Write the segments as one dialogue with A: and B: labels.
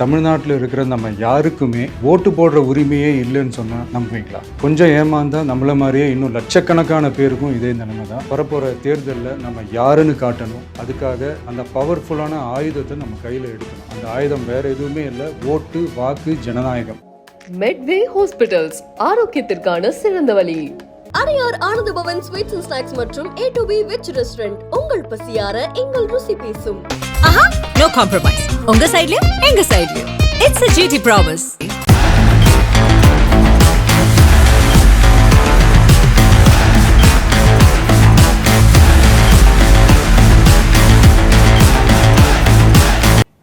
A: தமிழ்நாட்டில் இருக்கிற நம்ம யாருக்குமே ஓட்டு போடுற உரிமையே இல்லைன்னு சொன்னால் நம்புவீங்களா? கொஞ்சம் ஏமாந்தா நம்மள மாதிரியே இன்னும் லட்சக்கணக்கான பேருக்கும் இதே நிலைமை தான். வரப்போகிற தேர்தலில் நம்ம யாருன்னு காட்டணும். அதுக்காக அந்த பவர்ஃபுல்லான ஆயுதத்தை நம்ம கையில் எடுக்கணும். அந்த ஆயுதம் வேற எதுவுமே இல்லை, ஓட்டு, வாக்கு, ஜனநாயகம்.
B: மெட்வே ஹாஸ்பிட்டல்ஸ், ஆரோக்கியத்திற்கான சிறந்த வழி.
C: Adyar Ananda Pawan sweets and snacks மற்றும் A2B வெஜ் ரெஸ்டாரண்ட். உங்கள் பசியார எங்கள் ருசி பேசும்.
D: ஆஹா, நோ காம்ப்ரமைஸ். உங்க சைடுலயும் எங்க சைடுலயும். It's a GT promise.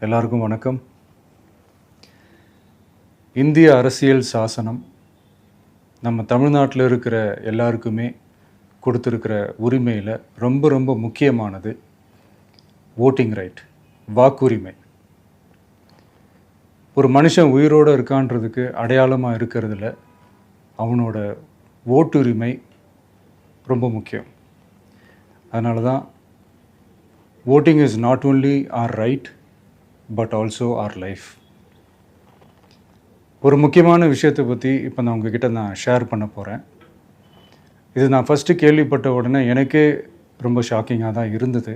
A: எல்லாருக்கும் வணக்கம். இந்திய அரசியல் சாசனம் நம்ம தமிழ்நாட்டில் இருக்கிற எல்லாருக்குமே கொடுத்துருக்கிற உரிமையில் ரொம்ப ரொம்ப முக்கியமானது ஓட்டிங் ரைட், வாக்குரிமை. ஒரு மனுஷன் உயிரோடு இருக்கான்றதுக்கு அடையாளமாக இருக்கிறதுல அவனோட ஓட்டுரிமை ரொம்ப முக்கியம். அதனால தான் voting is not only our right but also our life. ஒரு முக்கியமான விஷயத்தை பற்றி இப்போ நான் உங்ககிட்ட ஷேர் பண்ண போகிறேன். இது நான் ஃபஸ்ட்டு கேள்விப்பட்ட உடனே எனக்கே ரொம்ப ஷாக்கிங்காக தான் இருந்தது.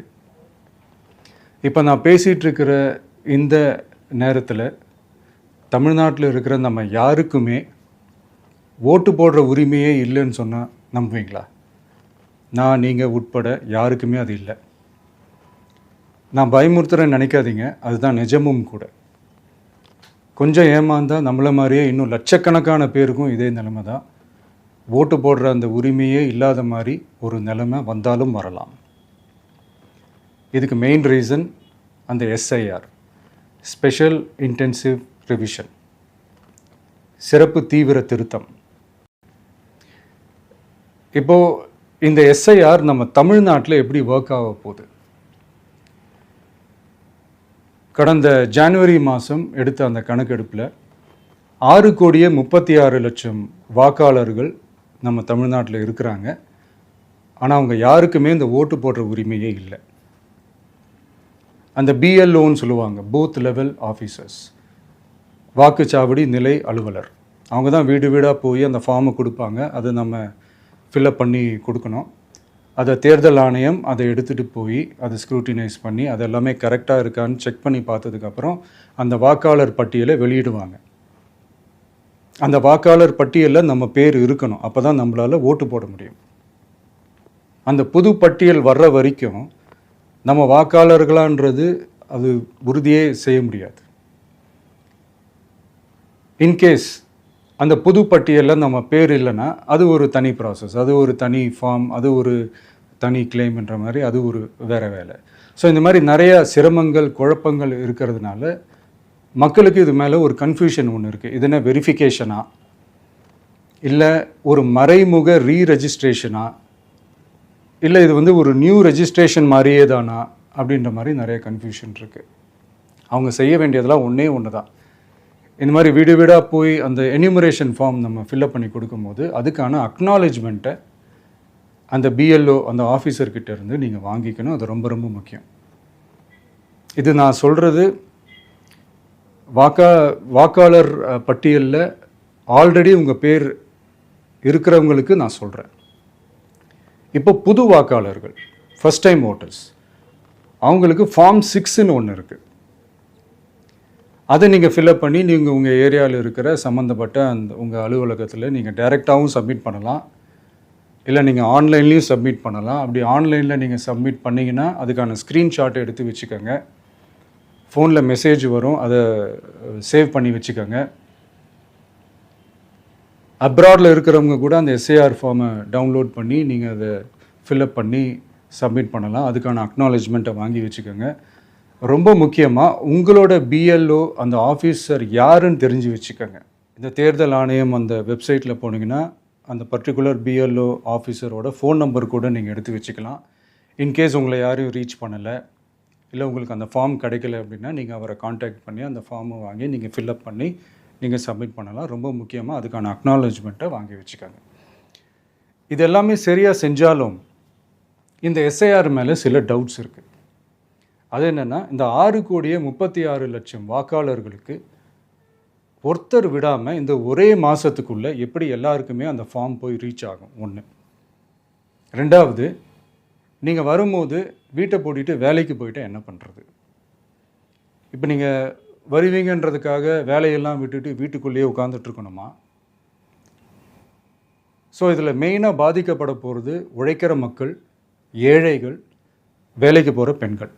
A: இப்போ நான் பேசிகிட்டு இருக்கிற இந்த நேரத்தில் தமிழ்நாட்டில் இருக்கிற நம்ம யாருக்குமே ஓட்டு போடுற உரிமையே இல்லைன்னு சொன்னால் நம்புவீங்களா? நான், நீங்கள் உட்பட யாருக்குமே அது இல்லை. நான் பயமுறுத்துறேன்னு நினைக்காதீங்க, அதுதான் நிஜமும் கூட. கொஞ்சம் ஏமாந்தால் நம்மள மாதிரியே இன்னும் லட்சக்கணக்கான பேருக்கும் இதே நிலைமை தான். ஓட்டு போடுற அந்த உரிமையே இல்லாத மாதிரி ஒரு நிலைமை வந்தாலும் வரலாம். இதுக்கு மெயின் ரீசன் அந்த SIR, ஸ்பெஷல் இன்டென்சிவ் ரிவிஷன், சிறப்பு தீவிர திருத்தம். இப்போது இந்த SIR நம்ம தமிழ்நாட்டில் எப்படி ஒர்க் ஆக போகுது? கடந்த ஜனவரி மாதம் எடுத்த அந்த கணக்கெடுப்பில் 6,36,00,000 வாக்காளர்கள் நம்ம தமிழ்நாட்டில் இருக்கிறாங்க. ஆனால் அவங்க யாருக்குமே இந்த ஓட்டு போடுற உரிமையே இல்லை. அந்த BLOன்னு சொல்லுவாங்க, பூத் லெவல் ஆஃபீஸர்ஸ், வாக்குச்சாவடி நிலை அலுவலர். அவங்க தான் வீடு வீடாக போய் அந்த ஃபார்மை கொடுப்பாங்க. அதை நம்ம ஃபில்அப் பண்ணி கொடுக்கணும். அதை தேர்தல் ஆணையம் அதை எடுத்துகிட்டு போய் அதை ஸ்க்ரூட்டினைஸ் பண்ணி அது எல்லாமே கரெக்டாக இருக்கான்னு செக் பண்ணி பார்த்ததுக்கப்புறம் அந்த வாக்காளர் பட்டியலை வெளியிடுவாங்க. அந்த வாக்காளர் பட்டியலில் நம்ம பேர் இருக்கணும், அப்போ தான் நம்மளால் ஓட்டு போட முடியும். அந்த புது பட்டியல் வர்ற வரைக்கும் நம்ம வாக்காளர்களான்றது அது உறுதியே செய்ய முடியாது. இன்கேஸ் அந்த புது பட்டியலில் நம்ம பேர் இல்லைன்னா அது ஒரு தனி ப்ராசஸ், அது ஒரு தனி ஃபார்ம், அது ஒரு தனி கிளைம்ன்ற மாதிரி அது ஒரு வேறு வேலை. ஸோ இந்த மாதிரி நிறையா சிரமங்கள், குழப்பங்கள் இருக்கிறதுனால மக்களுக்கு இது மேலே ஒரு கன்ஃபியூஷன் ஒன்று இருக்குது. இது என்ன வெரிஃபிகேஷனா, இல்லை ஒரு மறைமுக ரீரெஜிஸ்ட்ரேஷனா, இல்லை இது ஒரு நியூ ரெஜிஸ்ட்ரேஷன் மாதிரியே தானா அப்படின்ற மாதிரி நிறைய கன்ஃபியூஷன் இருக்குது. அவங்க செய்ய வேண்டியதெல்லாம் ஒன்று தான். இந்த மாதிரி வீடு வீடாக போய் அந்த என்யூமரேஷன் ஃபார்ம் நம்ம ஃபில்அப் பண்ணி கொடுக்கும்போது அதுக்கான அக்னாலேஜ்மெண்ட்டை அந்த BLO அந்த ஆஃபீஸர்கிட்ட இருந்து நீங்கள் வாங்கிக்கணும். அது ரொம்ப ரொம்ப முக்கியம். இது நான் சொல்கிறது வாக்காளர் பட்டியலில் ஆல்ரெடி உங்கள் பேர் இருக்கிறவங்களுக்கு நான் சொல்கிறேன். இப்போ புது வாக்காளர்கள், ஃபஸ்ட் டைம் ஓட்டர்ஸ், அவங்களுக்கு ஃபார்ம் 6ன்னு ஒன்று இருக்குது. அதை நீங்கள் ஃபில்அப் பண்ணி நீங்கள் உங்கள் ஏரியாவில் இருக்கிற சம்மந்தப்பட்ட அந்த உங்கள் அலுவலகத்தில் நீங்கள் டைரெக்டாகவும் சப்மிட் பண்ணலாம், இல்லை நீங்கள் ஆன்லைன்லேயும் சப்மிட் பண்ணலாம். அப்படி ஆன்லைனில் நீங்கள் சப்மிட் பண்ணிங்கன்னா அதுக்கான ஸ்க்ரீன்ஷாட்டை எடுத்து வச்சுக்கோங்க. ஃபோனில் மெசேஜ் வரும், அதை சேவ் பண்ணி வச்சுக்கோங்க. அப்ராடில் இருக்கிறவங்க கூட அந்த SIR ஃபார்மை டவுன்லோட் பண்ணி நீங்கள் அதை ஃபில்அப் பண்ணி சப்மிட் பண்ணலாம். அதுக்கான அக்னாலேஜ்மெண்ட்டை வாங்கி வச்சுக்கோங்க. ரொம்ப முக்கியமாக உங்களோட BLO அந்த ஆஃபீஸர் யாருன்னு தெரிஞ்சு வச்சுக்கோங்க. இந்த தேர்தல் ஆணையம் அந்த வெப்சைட்டில் போனீங்கன்னா அந்த பர்டிகுலர் BLO ஆஃபீஸரோட ஃபோன் நம்பர் கூட நீங்கள் எடுத்து வச்சுக்கலாம். இன்கேஸ் உங்களை யாரையும் ரீச் பண்ணலை, இல்லை உங்களுக்கு அந்த ஃபார்ம் கிடைக்கல அப்படின்னா நீங்கள் அவரை காண்டாக்ட் பண்ணி அந்த ஃபார்மை வாங்கி நீங்கள் ஃபில்அப் பண்ணி நீங்கள் சப்மிட் பண்ணலாம். ரொம்ப முக்கியமாக அதுக்கான அக்னாலேஜ்மெண்ட்டை வாங்கி வச்சுக்கோங்க. இது எல்லாமே சரியாக செஞ்சாலும் இந்த SIR மேலே சில டவுட்ஸ் இருக்குது. அது என்னென்னா, இந்த 6,36,00,000 வாக்காளர்களுக்கு ஒருத்தர் விடாமல் இந்த ஒரே மாதத்துக்குள்ளே எப்படி எல்லாருக்குமே அந்த ஃபார்ம் போய் ரீச் ஆகும்? ஒன்று. ரெண்டாவது, நீங்கள் வரும்போது வீட்டை பூட்டிட்டு வேலைக்கு போயிட்டு என்ன பண்ணுறது? இப்போ நீங்கள் வருவீங்கன்றதுக்காக வேலையெல்லாம் விட்டுட்டு வீட்டுக்குள்ளேயே உட்காந்துட்ருக்கணுமா? ஸோ இதில் மெயினாக பாதிக்கப்பட போகிறது உழைக்கிற மக்கள், ஏழைகள், வேலைக்கு போகிற பெண்கள்.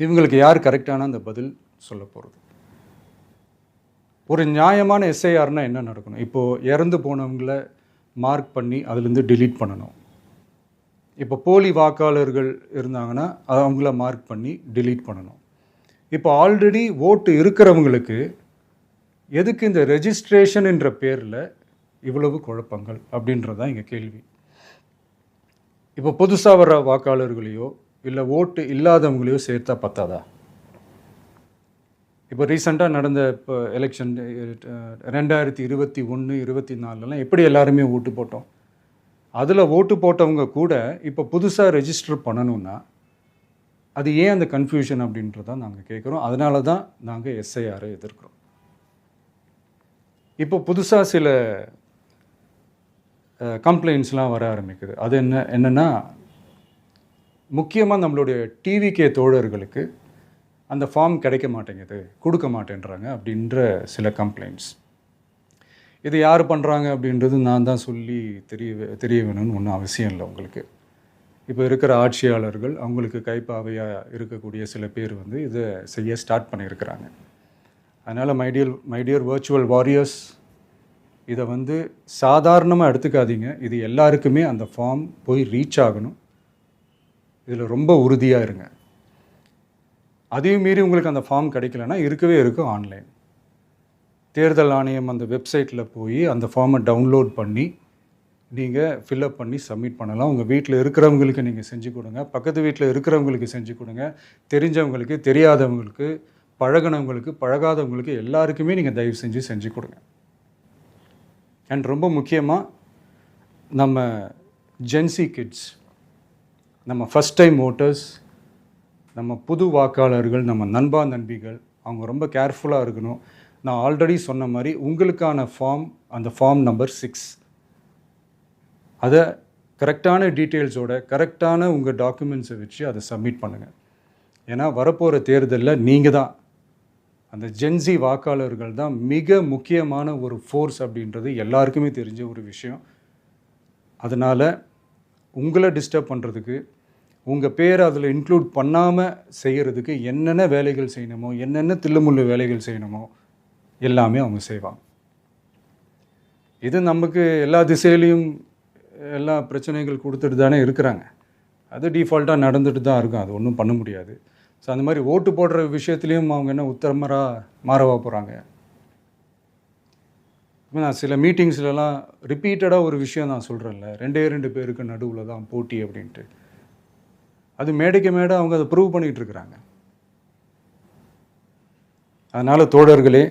A: இவங்களுக்கு யார் கரெக்டான அந்த பதில் சொல்ல போகிறது? ஒரு நியாயமான எஸ்ஐஆர்னால் என்ன நடக்கணும்? இப்போது இறந்து போனவங்கள மார்க் பண்ணி அதுலேருந்து delete பண்ணணும். இப்போ போலி வாக்காளர்கள் இருந்தாங்கன்னா அவங்கள மார்க் பண்ணி delete பண்ணணும். இப்போ ஆல்ரெடி ஓட்டு இருக்கிறவங்களுக்கு எதுக்கு இந்த ரெஜிஸ்ட்ரேஷன் என்ற பேரில் இவ்வளவு குழப்பங்கள் அப்படின்றது தான் இங்கே கேள்வி. இப்போ புதுசாக வர்ற வாக்காளர்களையோ இல்லை ஓட்டு இல்லாதவங்களையோ சேர்த்தா பத்தாதா? இப்போ ரீசெண்டாக நடந்த இப்போ எலெக்ஷன் 2021, 24 எப்படி எல்லாருமே ஓட்டு போட்டோம்? அதில் ஓட்டு போட்டவங்க கூட இப்போ புதுசாக ரெஜிஸ்டர் பண்ணணுன்னா அது ஏன் அந்த கன்ஃபியூஷன் அப்படின்றதான் நாங்கள் கேட்குறோம். அதனால தான் நாங்கள் எஸ்ஐஆரை எதிர்க்கிறோம். இப்போ புதுசாக சில கம்ப்ளைண்ட்ஸ்லாம் வர ஆரம்பிக்குது. அது என்னென்னா, முக்கியமாக நம்மளுடைய டிவிகே தோழர்களுக்கு அந்த ஃபார்ம் கிடைக்க மாட்டேங்குது, கொடுக்க மாட்டேன்றாங்க அப்படின்ற சில கம்ப்ளைண்ட்ஸ். இது யார் பண்ணுறாங்க அப்படின்றது நான் தான் சொல்லி தெரிய வேணும்னு ஒன்றும் அவசியம் இல்லை உங்களுக்கு. இப்போ இருக்கிற ஆட்சியாளர்கள், அவங்களுக்கு கைப்பாவையாக இருக்கக்கூடிய சில பேர் வந்து இதை செய்ய ஸ்டார்ட் பண்ணியிருக்கிறாங்க. அதனால் மைடியர் வர்ச்சுவல் வாரியர்ஸ், இதை வந்து சாதாரணமாக எடுத்துக்காதீங்க. இது எல்லாருக்குமே அந்த ஃபார்ம் போய் ரீச் ஆகணும். இதில் ரொம்ப உறுதியாக இருங்க. அதையும் மீறி உங்களுக்கு அந்த ஃபார்ம் கிடைக்கலன்னா இருக்கவே இருக்கும் ஆன்லைன். தேர்தல் ஆணையம் அந்த வெப்சைட்டில் போய் அந்த ஃபார்மை டவுன்லோட் பண்ணி நீங்கள் ஃபில்அப் பண்ணி சப்மிட் பண்ணலாம். உங்கள் வீட்டில் இருக்கிறவங்களுக்கு நீங்கள் செஞ்சு கொடுங்க, பக்கத்து வீட்டில் இருக்கிறவங்களுக்கு செஞ்சு கொடுங்க, தெரிஞ்சவங்களுக்கு, தெரியாதவங்களுக்கு, பழகினவங்களுக்கு, பழகாதவங்களுக்கு எல்லாருக்குமே நீங்கள் தயவு செஞ்சு கொடுங்க. அண்ட் ரொம்ப முக்கியமாக நம்ம ஜென்சி கிட்ஸ், நம்ம ஃபஸ்ட் டைம் ஓட்டர்ஸ், நம்ம புது வாக்காளர்கள், நம்ம நண்பா நண்பிகள், அவங்க ரொம்ப கேர்ஃபுல்லாக இருக்கணும். நான் ஆல்ரெடி சொன்ன மாதிரி உங்களுக்கான ஃபார்ம், அந்த ஃபார்ம் நம்பர் 6, அதை கரெக்டான டீட்டெயில்ஸோட கரெக்டான உங்கள் டாக்குமெண்ட்ஸை வச்சு அதை சப்மிட் பண்ணுங்கள். ஏன்னா வரப்போகிற தேர்தலில் நீங்கள் தான், அந்த ஜென்சி வாக்காளர்கள் தான் மிக முக்கியமான ஒரு ஃபோர்ஸ் அப்படின்றது எல்லாருக்குமே தெரிஞ்ச ஒரு விஷயம். அதனால் உங்களை டிஸ்டர்ப் பண்ணுறதுக்கு, உங்கள் பேரை அதில் இன்க்ளூட் பண்ணாமல் செய்கிறதுக்கு என்னென்ன வேலைகள் செய்யணுமோ, என்னென்ன தில்லுமுள்ளு வேலைகள் செய்யணுமோ எல்லாமே அவங்க செய்வாங்க. இது நமக்கு எல்லா திசையிலையும் எல்லா பிரச்சனைகள் கொடுத்துட்டு தானே இருக்கிறாங்க. அது டிஃபால்ட்டாக நடந்துட்டு தான் இருக்கும். அது ஒன்றும் பண்ண முடியாது. ஸோ அந்த மாதிரி ஓட்டு போடுற விஷயத்துலேயும் அவங்க என்ன உத்தரமராக மாறவா போகிறாங்க? இப்போ நான் சில மீட்டிங்ஸ்லலாம் ரிப்பீட்டடாக ஒரு விஷயம் நான் சொல்கிறேன்ல, 2 பேருக்கு நடுவில் தான் போட்டி அப்படின்ட்டு. அது மேடைக்கு மேடை அவங்க அதை ப்ரூவ் பண்ணிகிட்ருக்குறாங்க. அதனால் தோழர்களே,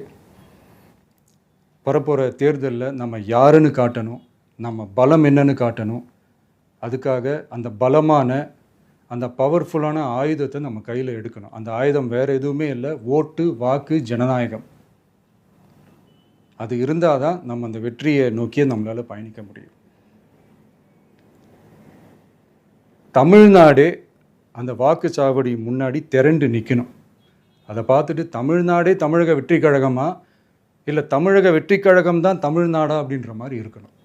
A: வரப்போகிற தேர்தலில் நம்ம யாருன்னு காட்டணும், நம்ம பலம் என்னன்னு காட்டணும். அதுக்காக அந்த பலமான, அந்த பவர்ஃபுல்லான ஆயுதத்தை நம்ம கையில் எடுக்கணும். அந்த ஆயுதம் வேறு எதுவுமே இல்லை, ஓட்டு, வாக்கு, ஜனநாயகம். அது இருந்தால் தான் நம்ம அந்த வெற்றியை நோக்கியே நம்மளால் பயணிக்க முடியும். தமிழ்நாடே அந்த வாக்குச்சாவடி முன்னாடி திரண்டு நிற்கணும். அதை பார்த்துட்டு தமிழ்நாடே தமிழக வெற்றி கழகமா, இல்லை தமிழக வெற்றி கழகம் தான் தமிழ்நாடா அப்படின்ற மாதிரி இருக்கணும்.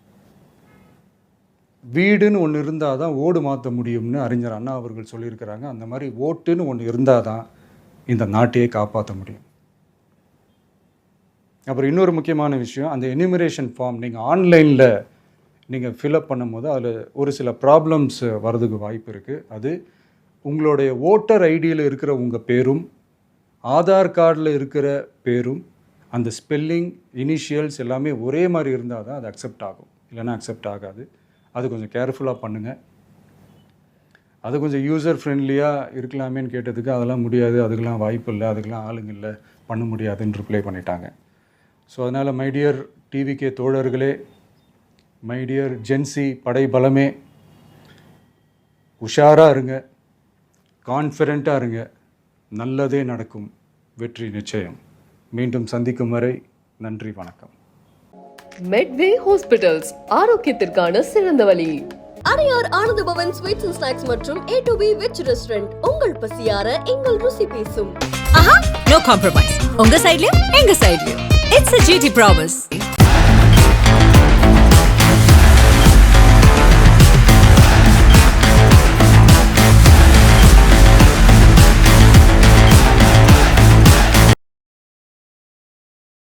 A: வீடுன்னு ஒன்று இருந்தால் தான் ஓடு மாற்ற முடியும்னு அறிஞர் அண்ணா அவர்கள் சொல்லியிருக்கிறாங்க. அந்த மாதிரி ஓட்டுன்னு ஒன்று இருந்தால் தான் இந்த நாட்டையே காப்பாற்ற முடியும். அப்புறம் இன்னொரு முக்கியமான விஷயம், அந்த எனிமரேஷன் ஃபார்ம் நீங்கள் ஆன்லைனில் நீங்கள் ஃபில்அப் பண்ணும்போது அதில் ஒரு சில ப்ராப்ளம்ஸ் வர்றதுக்கு வாய்ப்பு இருக்குது. அது உங்களுடைய ஓட்டர் ஐடியில் இருக்கிற உங்கள் பேரும், ஆதார் கார்டில் இருக்கிற பேரும், அந்த ஸ்பெல்லிங், இனிஷியல்ஸ் எல்லாமே ஒரே மாதிரி இருந்தால் தான் அது அக்செப்ட் ஆகும், இல்லைன்னா அக்செப்ட் ஆகாது. அது கொஞ்சம் கேர்ஃபுல்லாக பண்ணுங்கள். அது கொஞ்சம் யூசர் ஃப்ரெண்ட்லியாக இருக்கலாமேன்னு கேட்டதுக்கு அதெல்லாம் முடியாது, அதுக்கெல்லாம் வாய்ப்பு இல்லை, அதுக்கெல்லாம் ஆளுங்க இல்லை, பண்ண முடியாதுன்னு ரிப்ளை பண்ணிட்டாங்க. ஸோ அதனால் மைடியர் டிவிகே தோழர்களே, மைடியர் ஜென்சி படை பலமே, உஷாராக இருங்க, கான்ஃபிடெண்ட்டாக இருங்க. நல்லதே நடக்கும். வெற்றி நிச்சயம். மீண்டும் சந்திக்கும் வரை நன்றி, வணக்கம்.
B: மெட்வே ஹாஸ்பிட்டல்ஸ், ஆரோக்கியத்திற்கான சிறந்த வழி.
C: Adyar Ananda Pawan sweets and snacks மற்றும் A2B வெஜ் ரெஸ்டாரண்ட் உங்கள் பசியார எங்கள் ருசி பேசும்.
D: No compromise. உங்க சைடுலயும் எங்க சைடுலயும். It's a GT promise.